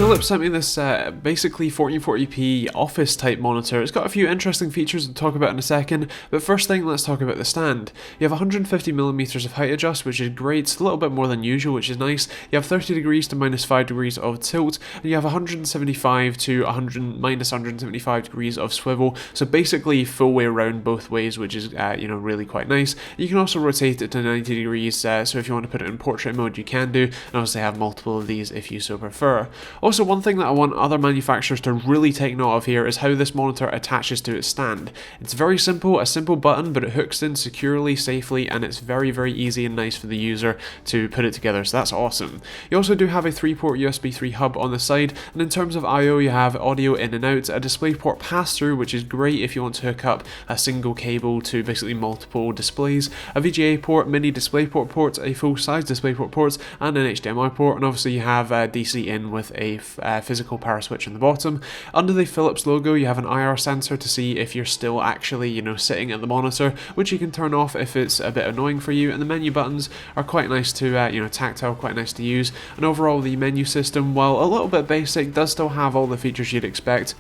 Philip sent me this basically 1440p office type monitor. It's got a few interesting features to talk about in a second, but first thing, let's talk about the stand. You have 150mm of height adjust, which is great. It's a little bit more than usual, which is nice. You have 30 degrees to -5 degrees of tilt, and you have 175 to -175 degrees of swivel. So basically full way around both ways, which is really quite nice. You can also rotate it to 90 degrees, so if you want to put it in portrait mode, you can do, and obviously have multiple of these if you so prefer. Also, one thing that I want other manufacturers to really take note of here is how this monitor attaches to its stand. It's very simple, a simple button, but it hooks in securely, safely, and it's very, very easy and nice for the user to put it together, so that's awesome. You also do have a 3-port USB 3 hub on the side, and in terms of I/O, you have audio in and out, a DisplayPort pass-through, which is great if you want to hook up a single cable to basically multiple displays, a VGA port, mini DisplayPort ports, a full-size DisplayPort ports, and an HDMI port, and obviously you have DC in with a physical power switch on the bottom. Under the Philips logo, you have an IR sensor to see if you're still actually, sitting at the monitor, which you can turn off if it's a bit annoying for you. And the menu buttons are quite nice to, tactile, quite nice to use. And overall, the menu system, while a little bit basic, does still have all the features you'd expect,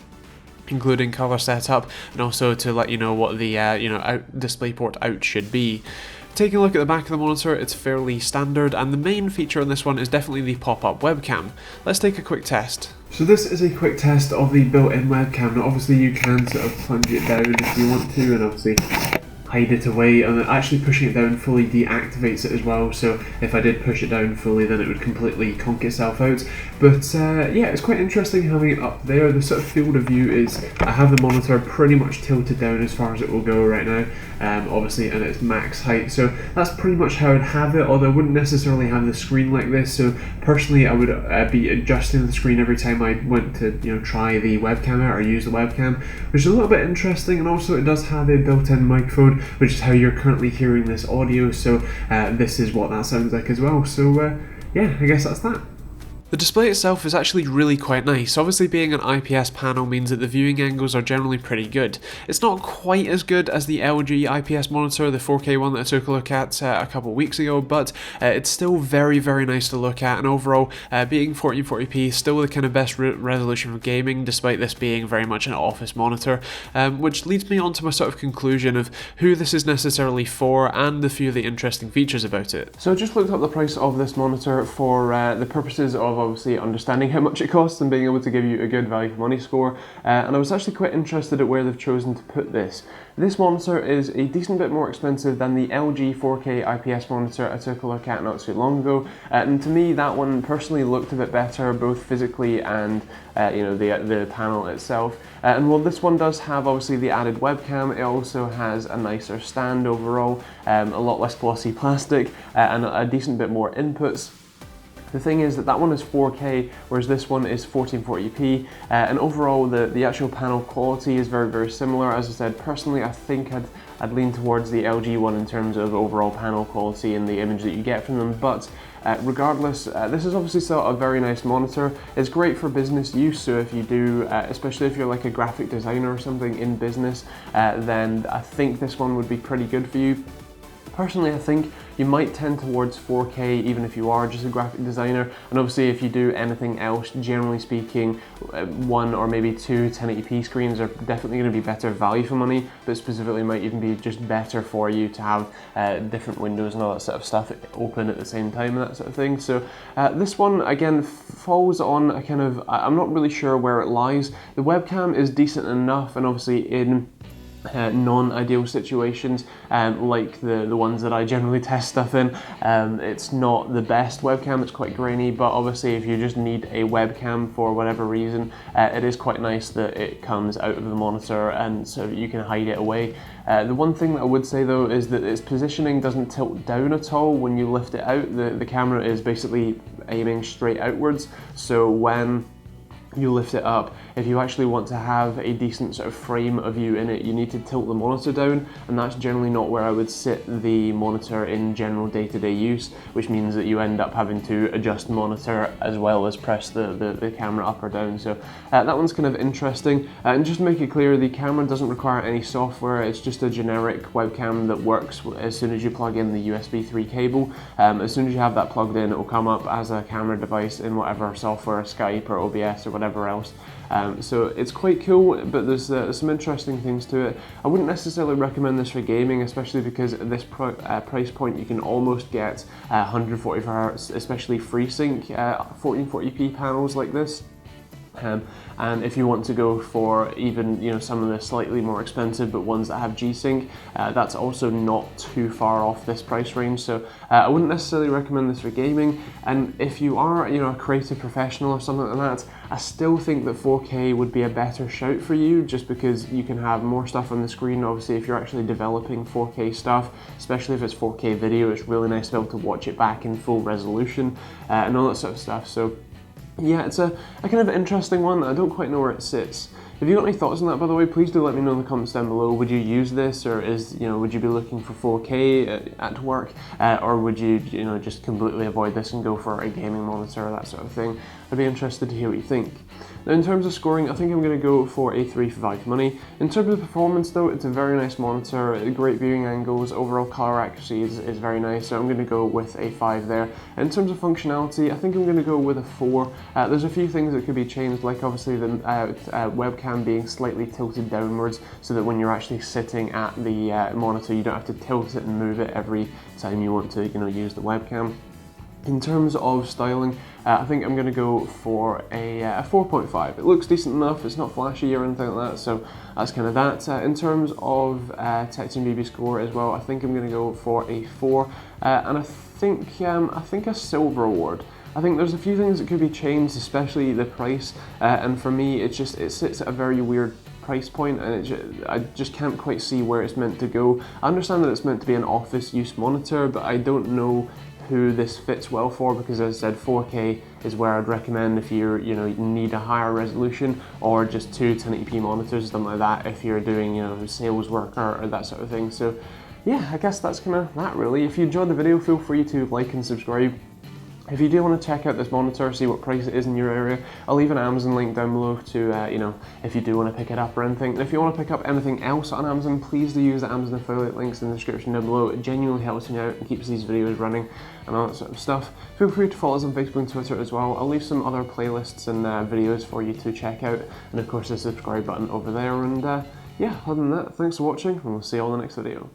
including color setup, and also to let you know what the DisplayPort out should be. Taking a look at the back of the monitor, it's fairly standard, and the main feature on this one is definitely the pop-up webcam. Let's take a quick test. So this is a quick test of the built-in webcam. Now obviously you can sort of plunge it down if you want to, and obviously hide it away, and actually pushing it down fully deactivates it as well, so if I did push it down fully then it would completely conk itself out. But yeah, it's quite interesting having it up there. The sort of field of view is, I have the monitor pretty much tilted down as far as it will go right now, obviously, and it's max height, so that's pretty much how I'd have it, although I wouldn't necessarily have the screen like this. So personally I would be adjusting the screen every time I went to try the webcam out or use the webcam, which is a little bit interesting. And also it does have a built-in microphone, which is how you're currently hearing this audio, so this is what that sounds like as well. So yeah, I guess that's that. The display itself is actually really quite nice. Obviously being an IPS panel means that the viewing angles are generally pretty good. It's not quite as good as the LG IPS monitor, the 4K one that I took a look at a couple of weeks ago, but it's still very, very nice to look at, and overall, being 1440p, still the kind of best resolution for gaming, despite this being very much an office monitor, which leads me on to my sort of conclusion of who this is necessarily for, and a few of the interesting features about it. So I just looked up the price of this monitor for the purposes of obviously understanding how much it costs and being able to give you a good value for money score, and I was actually quite interested at where they've chosen to put this. This monitor is a decent bit more expensive than the LG 4K IPS monitor I took a look at not too long ago, and to me that one personally looked a bit better, both physically and the panel itself. And while this one does have obviously the added webcam, it also has a nicer stand overall, a lot less glossy plastic, and a decent bit more inputs. The thing is that one is 4K, whereas this one is 1440p, and overall the actual panel quality is very, very similar. As I said, personally I think I'd lean towards the LG one in terms of overall panel quality and the image that you get from them, but regardless, this is obviously still a very nice monitor. It's great for business use, so if you do, especially if you're like a graphic designer or something in business, then I think this one would be pretty good for you. Personally, I think you might tend towards 4K even if you are just a graphic designer, and obviously if you do anything else, generally speaking, one or maybe two 1080p screens are definitely going to be better value for money, but specifically might even be just better for you to have different windows and all that sort of stuff open at the same time and that sort of thing. So this one again falls on a kind of, I'm not really sure where it lies. The webcam is decent enough, and obviously in non-ideal situations, like the ones that I generally test stuff in, it's not the best webcam, it's quite grainy, but obviously if you just need a webcam for whatever reason, it is quite nice that it comes out of the monitor and so you can hide it away. The one thing that I would say though is that its positioning doesn't tilt down at all when you lift it out. The camera is basically aiming straight outwards, so when you lift it up. If you actually want to have a decent sort of frame of you in it, you need to tilt the monitor down, and that's generally not where I would sit the monitor in general day-to-day use, which means that you end up having to adjust the monitor as well as press the camera up or down. So that one's kind of interesting. And just to make it clear, the camera doesn't require any software. It's just a generic webcam that works as soon as you plug in the USB 3 cable. As soon as you have that plugged in, it will come up as a camera device in whatever software, Skype or OBS or whatever else. So it's quite cool, but there's some interesting things to it. I wouldn't necessarily recommend this for gaming, especially because at this price point you can almost get 144Hz, especially FreeSync 1440p panels like this. And if you want to go for even some of the slightly more expensive but ones that have G-Sync, that's also not too far off this price range. So I wouldn't necessarily recommend this for gaming. And if you are a creative professional or something like that, I still think that 4K would be a better shout for you, just because you can have more stuff on the screen. Obviously, if you're actually developing 4K stuff, especially if it's 4K video, it's really nice to be able to watch it back in full resolution and all that sort of stuff. So yeah, it's a kind of interesting one. I don't quite know where it sits. If you've got any thoughts on that, by the way, please do let me know in the comments down below. Would you use this, or would you be looking for 4K at work, or would you just completely avoid this and go for a gaming monitor or that sort of thing? I'd be interested to hear what you think. Now, in terms of scoring, I think I'm going to go for a 3 for value for money. In terms of performance though, it's a very nice monitor, great viewing angles, overall color accuracy is very nice, so I'm going to go with a 5 there. In terms of functionality, I think I'm going to go with a 4. There's a few things that could be changed, like obviously the webcam being slightly tilted downwards, so that when you're actually sitting at the monitor, you don't have to tilt it and move it every time you want to use the webcam. In terms of styling, I think I'm going to go for a 4.5. It looks decent enough, it's not flashy or anything like that, so that's kind of that. In terms of TechteamGB score as well, I think I'm going to go for a 4, and I think a silver award. I think there's a few things that could be changed, especially the price, and for me it sits at a very weird price point, and I just can't quite see where it's meant to go. I understand that it's meant to be an office use monitor, but I don't know who this fits well for, because as I said, 4K is where I'd recommend if you need a higher resolution, or just 2 1080p monitors, something like that, if you're doing sales work or that sort of thing. So yeah, I guess that's kind of that really. If you enjoyed the video, feel free to like and subscribe. If you do want to check out this monitor, see what price it is in your area, I'll leave an Amazon link down below to, if you do want to pick it up or anything. And if you want to pick up anything else on Amazon, please do use the Amazon affiliate links in the description down below. It genuinely helps me out and keeps these videos running and all that sort of stuff. Feel free to follow us on Facebook and Twitter as well. I'll leave some other playlists and videos for you to check out. And of course, the subscribe button over there. And yeah, other than that, thanks for watching, and we'll see you all in the next video.